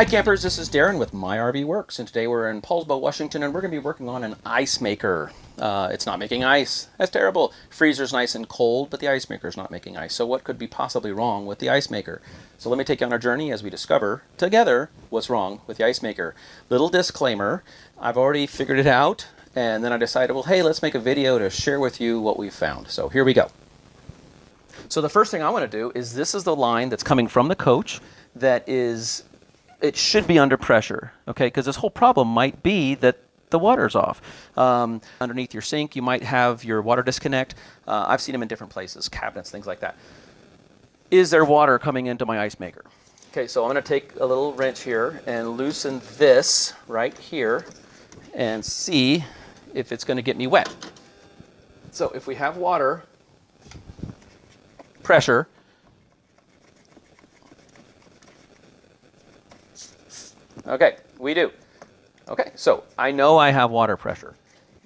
Hi campers, this is Darren with My RV Works, and today we're in Paulsbo, Washington, and we're going to be working on an ice maker. It's not making ice. That's terrible. Freezer's nice and cold, but the ice maker's not making ice. So what could be possibly wrong with the ice maker? So let me take you on a journey as we discover together what's wrong with the ice maker. Little disclaimer, I've already figured it out, and then I decided, well, hey, let's make a video to share with you what we found. So here we go. So the first thing I want to do is this is the line that's coming from the coach that is... it should be under pressure, okay? Because this whole problem might be that the water's off. Underneath your sink, you might have your water disconnect. I've seen them in different places, cabinets, things like that. Is there water coming into my ice maker? Okay, so I'm going to take a little wrench here and loosen this right here and see if it's going to get me wet. So if we have water, pressure, okay, we do. Okay, so I know I have water pressure.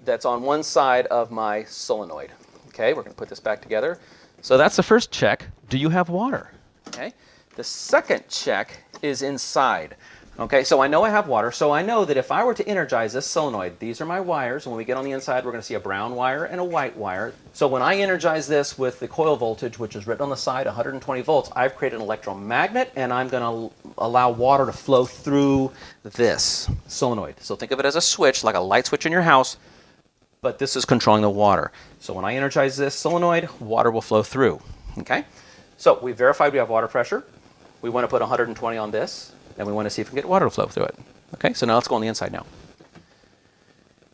That's on one side of my solenoid. Okay, we're going to put this back together. So that's the first check. Do you have water? Okay. The second check is inside. Okay, so I know I have water, so I know that if I were to energize this solenoid, these are my wires, and when we get on the inside, we're going to see a brown wire and a white wire. So when I energize this with the coil voltage, which is written on the side, 120 volts, I've created an electromagnet, and I'm going to allow water to flow through this solenoid. So think of it as a switch, like a light switch in your house, but this is controlling the water. So when I energize this solenoid, water will flow through. Okay? So we verified we have water pressure. We want to put 120 on this. And we want to see if we can get water to flow through it. Okay, so now let's go on the inside now.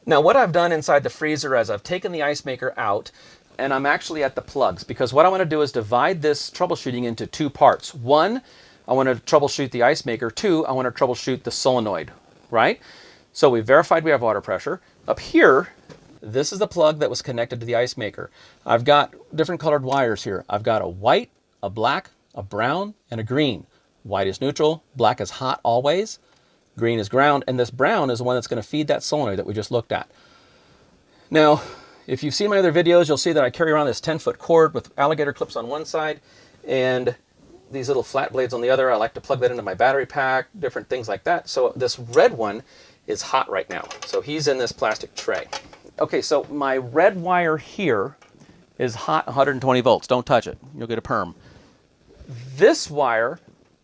Now what I've done inside the freezer is I've taken the ice maker out and I'm actually at the plugs because what I want to do is divide this troubleshooting into two parts. One, I want to troubleshoot the ice maker. Two, I want to troubleshoot the solenoid, right? So we verified we have water pressure. Up here, this is the plug that was connected to the ice maker. I've got different colored wires here. I've got a white, a black, a brown, and a green. White is neutral, black is hot always, green is ground, and this brown is the one that's going to feed that solenoid that we just looked at. Now, if you've seen my other videos, you'll see that I carry around this 10-foot cord with alligator clips on one side and these little flat blades on the other. I like to plug that into my battery pack, different things like that. So this red one is hot right now. So he's in this plastic tray. Okay, so my red wire here is hot 120 volts. Don't touch it. You'll get a perm. This wire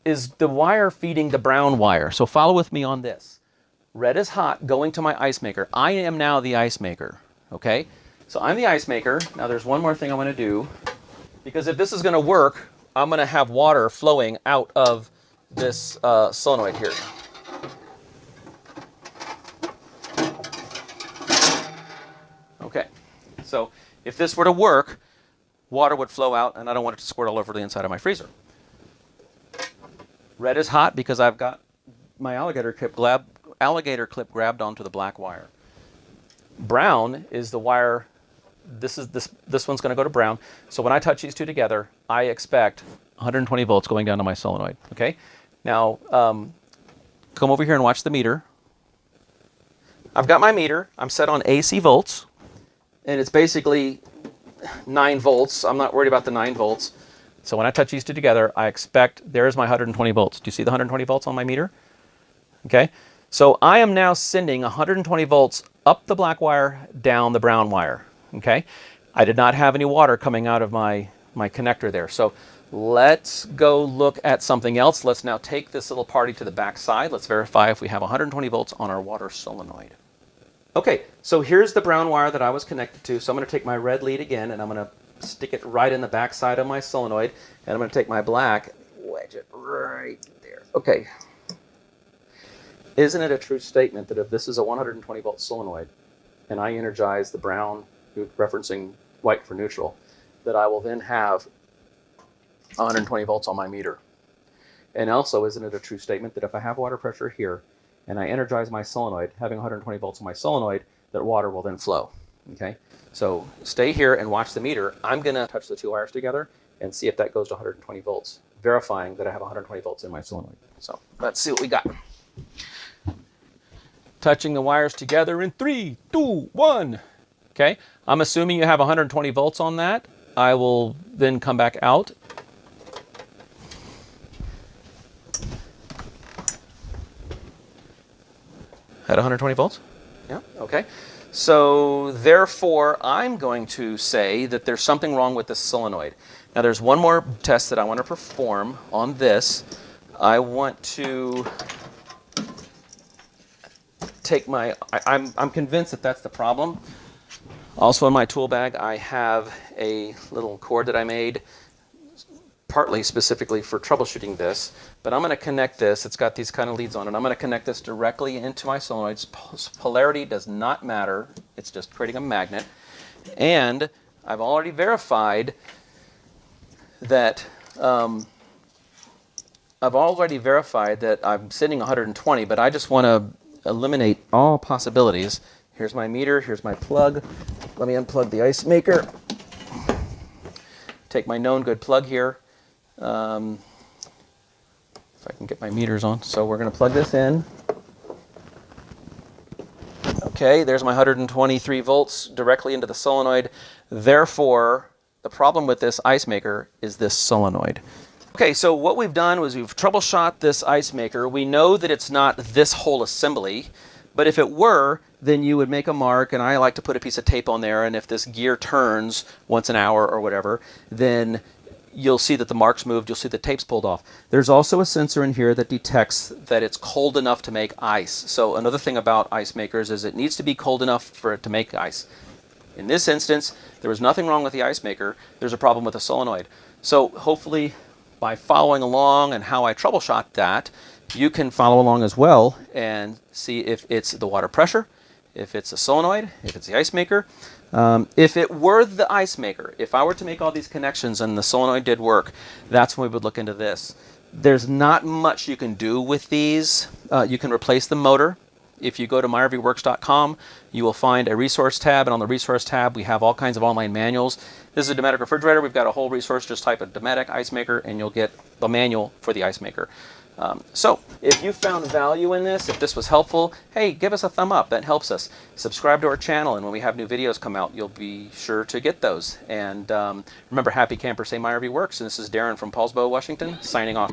is the wire feeding the brown wire. So follow with me on this. Red is hot going to my ice maker. I am now the ice maker, okay? So I'm the ice maker. Now there's one more thing I want to do because if this is going to work, I'm going to have water flowing out of this solenoid here. Okay, so if this were to work, water would flow out and I don't want it to squirt all over the inside of my freezer. Red is hot because I've got my alligator clip grabbed onto the black wire. Brown is the wire. This one's going to go to brown. So when I touch these two together, I expect 120 volts going down to my solenoid. Okay. Now come over here and watch the meter. I've got my meter. I'm set on AC volts, and it's basically 9 volts. I'm not worried about the 9 volts. So when I touch these two together, I expect there's my 120 volts. Do you see the 120 volts on my meter? Okay. So I am now sending 120 volts up the black wire, down the brown wire. Okay. I did not have any water coming out of my connector there. So let's go look at something else. Let's now take this little party to the back side. Let's verify if we have 120 volts on our water solenoid. Okay. So here's the brown wire that I was connected to. So I'm going to take my red lead again and I'm going to stick it right in the back side of my solenoid, and I'm going to take my black, wedge it right there. Okay. Isn't it a true statement that if this is a 120 volt solenoid and I energize the brown, referencing white for neutral, that I will then have 120 volts on my meter? And also, isn't it a true statement that if I have water pressure here and I energize my solenoid, having 120 volts on my solenoid, that water will then flow? Okay. So stay here and watch the meter. I'm going to touch the two wires together and see if that goes to 120 volts, verifying that I have 120 volts in my solenoid. So let's see what we got. Touching the wires together in 3, 2, 1. Okay, I'm assuming you have 120 volts on that. I will then come back out At 120 volts? Yeah, okay. So therefore, I'm going to say that there's something wrong with this solenoid. Now there's one more test that I want to perform on this. I want to take my, I'm convinced that that's the problem. Also in my tool bag, I have a little cord that I made partly specifically for troubleshooting this, but I'm going to connect this. It's got these kind of leads on it. I'm going to connect this directly into my solenoids. Polarity does not matter. It's just creating a magnet. And I've already verified that I'm sitting 120, but I just want to eliminate all possibilities. Here's my meter. Here's my plug. Let me unplug the ice maker. Take my known good plug here. If I can get my meters on. So we're going to plug this in. Okay, there's my 123 volts directly into the solenoid. Therefore, the problem with this ice maker is this solenoid. Okay, so what we've done was we've troubleshot this ice maker. We know that it's not this whole assembly, but if it were, then you would make a mark, and I like to put a piece of tape on there, and if this gear turns once an hour or whatever, then you'll see that the mark's moved, you'll see the tape's pulled off. There's also a sensor in here that detects that it's cold enough to make ice. So another thing about ice makers is it needs to be cold enough for it to make ice. In this instance, there was nothing wrong with the ice maker. There's a problem with the solenoid. So hopefully by following along and how I troubleshot that, you can follow along as well and see if it's the water pressure, if it's a solenoid, if it's the ice maker. If it were the ice maker, if I were to make all these connections and the solenoid did work, that's when we would look into this. There's not much you can do with these. You can replace the motor. If you go to myrvworks.com, you will find a resource tab, and on the resource tab we have all kinds of online manuals. This is a Dometic refrigerator. We've got a whole resource. Just type in Dometic ice maker and you'll get the manual for the ice maker. So if you found value in this, if this was helpful, hey, give us a thumb up. That helps us. Subscribe to our channel, and when we have new videos come out, you'll be sure to get those. And remember, happy campers say My RV Works. And this is Darren from Paulsbo, Washington, signing off.